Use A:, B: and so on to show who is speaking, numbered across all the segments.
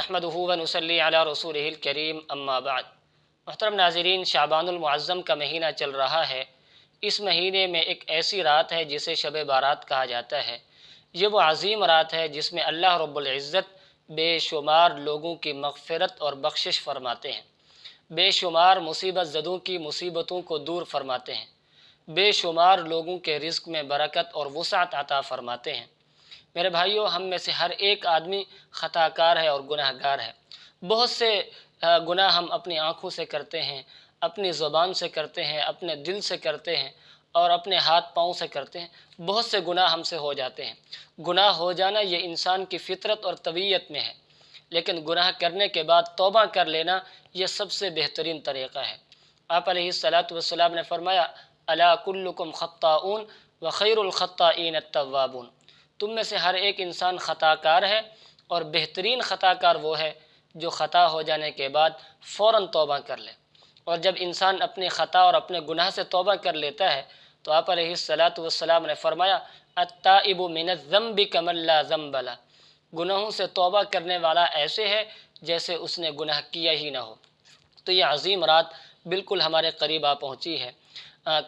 A: नहमदुहु व नुसल्ली अला रसूलिहिल करीम अम्मा बाद। मुहतरम नाज़रीन, शाबानुल मुअज़्ज़म का महीना चल रहा है। इस महीने में एक ऐसी रात है जिसे शब बारात कहा जाता है। ये वो अज़ीम रात है जिसमें अल्लाह रब्बुल इज़्ज़त बेशुमार लोगों की मग़फ़िरत और बख्शिश फ़रमाते हैं, बेशुमार मुसीबत ज़दों की मुसीबतों को दूर फरमाते हैं, बेशुमार लोगों के रिज़्क़ में बरकत और वुसअत अता फ़रमाते हैं। मेरे भाइयों, हम में से हर एक आदमी ख़ताकार है और गुनाहगार है। बहुत से गुनाह हम अपनी आँखों से करते हैं, अपनी ज़ुबान से करते हैं, अपने दिल से करते हैं और अपने हाथ पाँव से करते हैं। बहुत से गुनाह हमसे हो जाते हैं। गुनाह हो जाना ये इंसान की फ़ितरत और तबीयत में है, लेकिन गुनाह करने के बाद तौबा कर लेना ये सबसे बेहतरीन तरीक़ा है। आप अलैहिस्सलातु वस्सलाम ने फ़रमाया, अला कुल्लुकुम ख़त्ताऊन व खैरुल ख़त्ताईन अत-तव्वाबून। तुम में से हर एक इंसान ख़ताकार है और बेहतरीन ख़ताकार वो है जो ख़ता हो जाने के बाद फ़ौरन तौबा कर ले। और जब इंसान अपनी ख़ता और अपने गुनाह से तौबा कर लेता है तो आप अलैहिस्सलातु वस्सलाम ने फ़रमाया, अत्ताइबु मिनज़्ज़म्बि कमन ला ज़म्ब लह। गुनाहों से तौबा करने वाला ऐसे है जैसे उसने गुनाह किया ही ना हो। तो ये अज़ीम रात बिल्कुल हमारे करीब आ पहुँची है।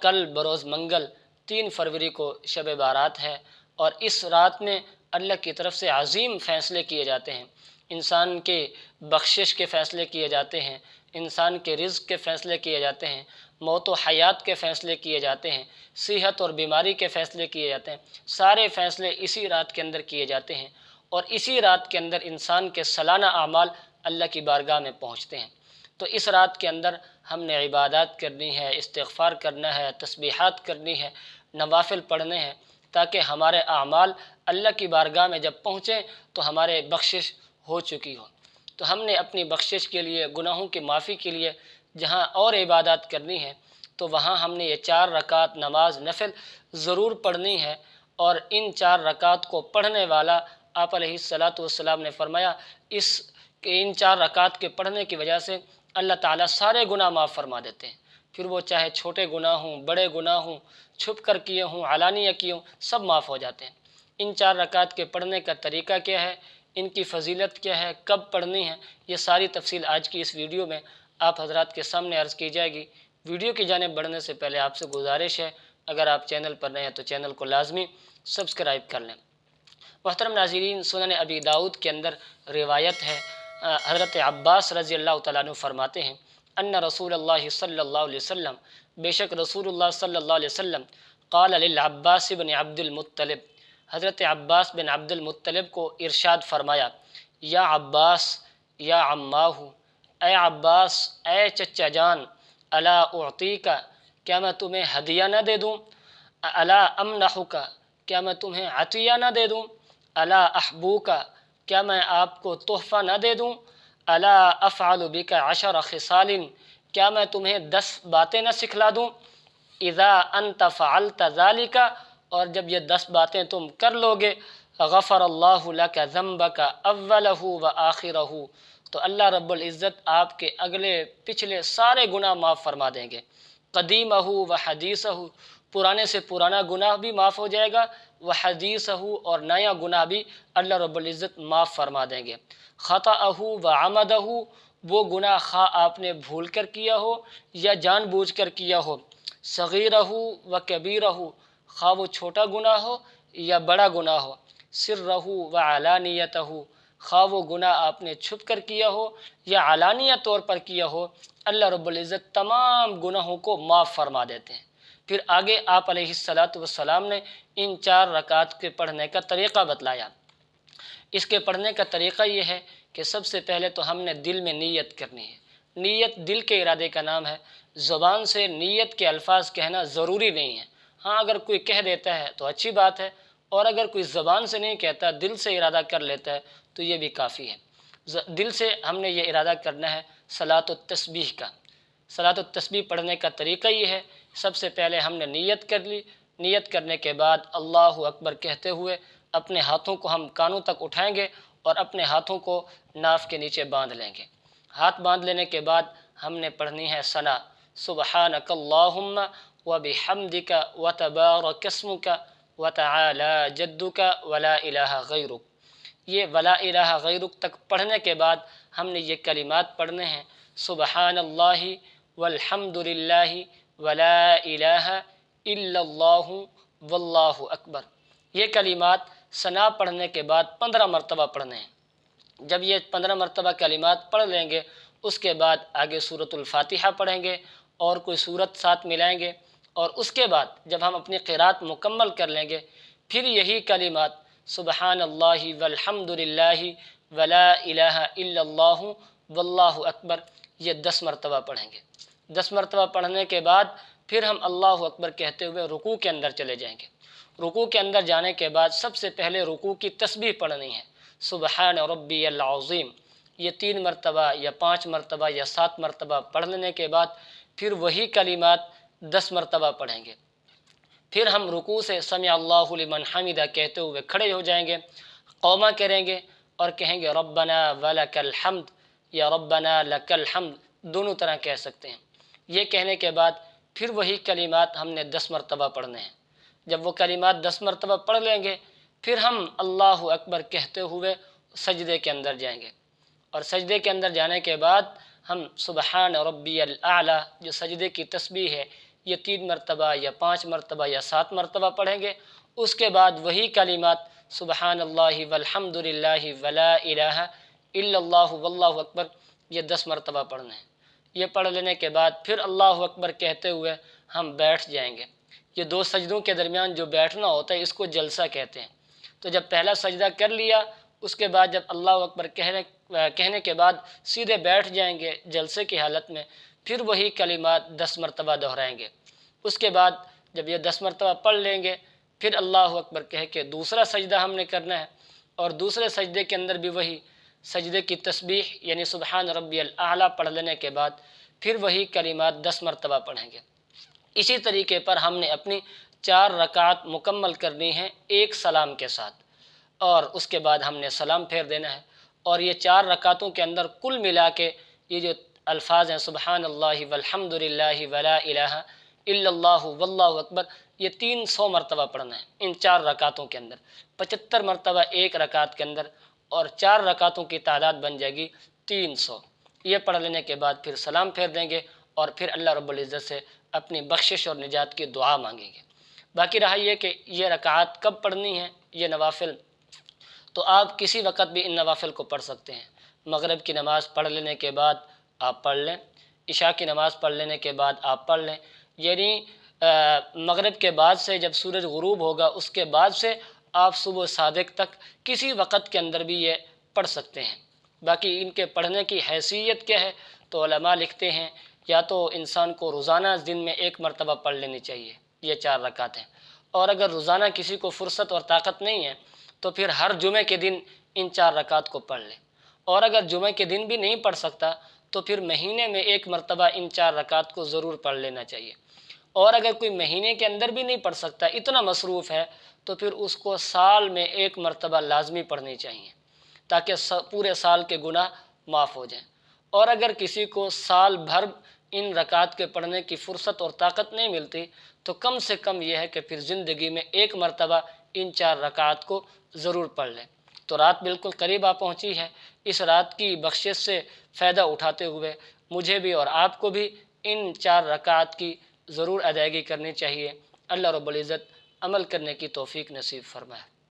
A: कल बरोज़ मंगल 3 फरवरी को शब बारात है और इस रात में अल्लाह की तरफ से अज़ीम फ़ैसले किए जाते हैं। इंसान के बख्शिश के फ़ैसले किए जाते हैं, इंसान के रिज़्क़ के फ़ैसले किए जाते हैं, मौत व हयात के फ़ैसले किए जाते हैं, सेहत और बीमारी के फ़ैसले किए जाते हैं। सारे फ़ैसले इसी रात के अंदर किए जाते हैं और इसी रात के अंदर इंसान के सालाना आमाल अल्लाह की बारगाह में पहुँचते हैं। तो इस रात के अंदर हमने इबादत करनी है, इस्तिग़फ़ार करना है, तस्बीहात करनी है, नवाफ़िल पढ़ने हैं, ताकि हमारे आमाल अल्लाह की बारगाह में जब पहुँचें तो हमारे बख्शिश हो चुकी हो। तो हमने अपनी बख्शिश के लिए, गुनाहों की माफ़ी के लिए जहाँ और इबादत करनी है तो वहाँ हमने ये 4 रकात नमाज नफिल ज़रूर पढ़नी है। और इन 4 रकात को पढ़ने वाला, आप अलैहिस्सलातु वस्सलाम ने फ़रमाया, इन 4 रकात के पढ़ने की वजह से अल्लाह ताला सारे गुनाह माफ़ फरमा देते हैं। फिर वो चाहे छोटे गुनाह हों, बड़े गुनाह हों, छुप कर किए हों, अलानिया किए हों, सब माफ़ हो जाते हैं। इन 4 रकात के पढ़ने का तरीक़ा क्या है, इनकी फ़जीलत क्या है, कब पढ़नी है, ये सारी तफसील आज की इस वीडियो में आप हज़रात के सामने अर्ज़ की जाएगी। वीडियो की जानिब बढ़ने से पहले आपसे गुजारिश है, अगर आप चैनल पर नए हैं तो चैनल को लाजमी सब्सक्राइब कर लें। मुहतरम नाज़रीन, सुनन अबी दाऊद के अंदर रिवायत है, हज़रत अब्बास रज़ी अल्लाह तआला अन्हु फरमाते हैं, अन्ना रसूलुल्लाह सल्लल्लाहु अलैहि वसल्लम, बेशक रसूलुल्लाह सल्लल्लाहु अलैहि वसल्लम, क़ाल लिल अब्बास बिन अब्दुल मुत्तलिब, हज़रत अब्बास बिन अब्दुल मुत्तलिब को इरशाद फरमाया, या अब्बास या अम्माहू, ए अब्बास, ए चचा जान, अला उअतीका, क्या मैं तुम्हें हदिया न दे दूँ, अला अमनहुका, क्या मैं तुम्हें अतिया न दे दूँ, अला अहबूका, क्या मैं आपको तोहफ़ा न दे दूँ, अला अफ़अलु बिका अशर खिसालिन, क्या मैं तुम्हें 10 बातें न सिखला दूँ, इज़ा अंत फ़अलत ज़ालिका, और जब ये 10 बातें तुम कर लोगे, गफ़रल्लाहु लका ज़ंबका अव्वलहु व आखिरहु, तो अल्लाह रब्बुल इज़्ज़त आपके अगले पिछले सारे गुनाह माफ़ फरमा देंगे। क़दीमहु व हदीसहु, पुराने से पुराना गुनाह भी माफ़ हो जाएगा, व हदीसहु, और नया गुनाह भी अल्लाह रब्बुल इज़्ज़त माफ़ फरमा देंगे। ख़ताअहु व अमदहु, वो गुनाह खा आपने भूल कर किया हो या जानबूझ कर किया हो, सग़ीरहु व कबीरहु, खा वो छोटा गुनाह हो या बड़ा गुनाह हो, सिर्रहु व अलानियतहु, खा वो गुनाह आपने छुप कर किया हो या अलानिया तौर पर किया हो, अल्लाह रब्बुल इज़्ज़त तमाम गुनाहों को माफ़ फरमा देते हैं। फिर आगे आप अलैहिस्सलातु वस्सलाम ने इन 4 रकात के पढ़ने का तरीक़ा बतलाया। इसके पढ़ने का तरीक़ा ये है कि सबसे पहले तो हमने दिल में नीयत करनी है। नीयत दिल के इरादे का नाम है। ज़ुबान से नीयत के अल्फाज कहना ज़रूरी नहीं है। हाँ, अगर कोई कह देता है तो अच्छी बात है, और अगर कोई ज़बान से नहीं कहता, दिल से इरादा कर लेता है तो ये भी काफ़ी है। दिल से हमने ये इरादा करना है सलात व तस्बीह का। सलात व तस्बीह पढ़ने का तरीक़ा ये है, सबसे पहले हमने नीयत कर ली। नीयत करने के बाद अल्लाहु अकबर कहते हुए अपने हाथों को हम कानों तक उठाएंगे और अपने हाथों को नाफ के नीचे बांध लेंगे। हाथ बांध लेने के बाद हमने पढ़नी है सना, सुब्हानकल्लाहुम्मा व बिहम्दिका व तबारक अस्मुका व तआला जद्दुका व ला इलाहा गैरुक। یہ ولا الہ غیرک تک پڑھنے کے بعد ہم نے یہ کلمات پڑھنے ہیں، سبحان اللہ والحمد للہ ولا الہ الا اللہ واللہ اکبر۔ یہ کلمات ثنا پڑھنے کے بعد 15 مرتبہ پڑھنے ہیں۔ جب یہ 15 مرتبہ کلمات پڑھ لیں گے، اس کے بعد آگے سورۃ الفاتحہ پڑھیں گے اور کوئی سورت ساتھ ملائیں گے، اور اس کے بعد جب ہم اپنی قرات مکمل کر لیں گے، پھر یہی کلمات سبحان اللہ والحمد للہ ولا الہ الا اللہ واللہ اکبر یہ 10 مرتبہ پڑھیں گے۔ 10 مرتبہ پڑھنے کے بعد پھر ہم اللہ اکبر کہتے ہوئے رکوع کے اندر چلے جائیں گے۔ رکوع کے اندر جانے کے بعد سب سے پہلے رکوع کی تسبیح پڑھنی ہے، سبحان ربی العظیم۔ یہ 3 مرتبہ یا 5 مرتبہ یا 7 مرتبہ پڑھ لینے کے بعد پھر وہی کلمات 10 مرتبہ پڑھیں گے۔ پھر ہم رکوع سے سمع اللہ لمن حمدہ کہتے ہوئے کھڑے ہو جائیں گے، قومہ کریں گے اور کہیں گے ربنا ولک الحمد یا ربنا لک الحمد، دونوں طرح کہہ سکتے ہیں۔ یہ کہنے کے بعد پھر وہی کلمات ہم نے 10 مرتبہ پڑھنے ہیں۔ جب وہ کلمات 10 مرتبہ پڑھ لیں گے، پھر ہم اللہ اکبر کہتے ہوئے سجدے کے اندر جائیں گے، اور سجدے کے اندر جانے کے بعد ہم سبحان ربی الاعلی جو سجدے کی تسبیح ہے یہ 3 مرتبہ یا 5 مرتبہ یا 7 مرتبہ پڑھیں گے۔ اس کے بعد وہی کلمات سبحان اللہ والحمد للہ ولا الہ الا اللہ واللہ اکبر یہ 10 مرتبہ پڑھنا ہے۔ یہ پڑھ لینے کے بعد پھر اللہ اکبر کہتے ہوئے ہم بیٹھ جائیں گے۔ یہ 2 سجدوں کے درمیان جو بیٹھنا ہوتا ہے اس کو جلسہ کہتے ہیں۔ تو جب پہلا سجدہ کر لیا، اس کے بعد جب اللہ اکبر کہنے کے بعد سیدھے بیٹھ جائیں گے جلسے کی حالت میں، پھر وہی کلمات 10 مرتبہ دہرائیں گے۔ اس کے بعد جب یہ 10 مرتبہ پڑھ لیں گے، پھر اللہ اکبر کہہ کے دوسرا سجدہ ہم نے کرنا ہے، اور دوسرے سجدے کے اندر بھی وہی سجدے کی تسبیح یعنی سبحان ربی الاعلی پڑھ لینے کے بعد پھر وہی کلمات 10 مرتبہ پڑھیں گے۔ اسی طریقے پر ہم نے اپنی 4 رکعات مکمل کرنی ہیں ایک سلام کے ساتھ، اور اس کے بعد ہم نے سلام پھیر دینا ہے۔ اور یہ 4 رکعتوں کے اندر کل ملا کے یہ جو الفاظ ہیں سبحان اللہ والحمد للہ ولا الہ الا اللہ واللہ اکبر یہ 300 مرتبہ پڑھنا ہے ان 4 رکعتوں کے اندر، 75 مرتبہ ایک رکعت کے اندر، اور 4 رکعتوں کی تعداد بن جائے گی 300۔ یہ پڑھ لینے کے بعد پھر سلام پھیر دیں گے اور پھر اللہ رب العزت سے اپنی بخشش اور نجات کی دعا مانگیں گے۔ باقی رہا یہ کہ یہ رکعات کب پڑھنی ہے، یہ نوافل، تو آپ کسی وقت بھی ان نوافل کو پڑھ سکتے ہیں۔ مغرب کی نماز پڑھ لینے کے بعد آپ پڑھ لیں، عشاء کی نماز پڑھ لینے کے بعد آپ پڑھ لیں، یعنی مغرب کے بعد سے جب سورج غروب ہوگا اس کے بعد سے آپ صبح صادق تک کسی وقت کے اندر بھی یہ پڑھ سکتے ہیں۔ باقی ان کے پڑھنے کی حیثیت کیا ہے، تو علماء لکھتے ہیں یا تو انسان کو روزانہ دن میں 1 مرتبہ پڑھ لینی چاہیے یہ 4 رکعتیں، اور اگر روزانہ کسی کو فرصت اور طاقت نہیں ہے تو پھر ہر جمعے کے دن ان 4 رکعت کو پڑھ لے، اور اگر جمعے کے دن بھی نہیں پڑھ سکتا تو پھر مہینے میں 1 مرتبہ ان 4 رکعت کو ضرور پڑھ لینا چاہیے، اور اگر کوئی مہینے کے اندر بھی نہیں پڑھ سکتا، اتنا مصروف ہے، تو پھر اس کو سال میں 1 مرتبہ لازمی پڑھنی چاہیے تاکہ پورے سال کے گناہ معاف ہو جائیں۔ اور اگر کسی کو سال بھر ان رکعت کے پڑھنے کی فرصت اور طاقت نہیں ملتی تو کم سے کم یہ ہے کہ پھر زندگی میں 1 مرتبہ ان 4 رکعت کو ضرور پڑھ لیں۔ تو رات بالکل قریب آ پہنچی ہے، اس رات کی بخشش سے فائدہ اٹھاتے ہوئے مجھے بھی اور آپ کو بھی ان 4 رکعت کی ضرور ادائیگی کرنی چاہیے۔ اللہ رب العزت عمل کرنے کی توفیق نصیب فرمائے۔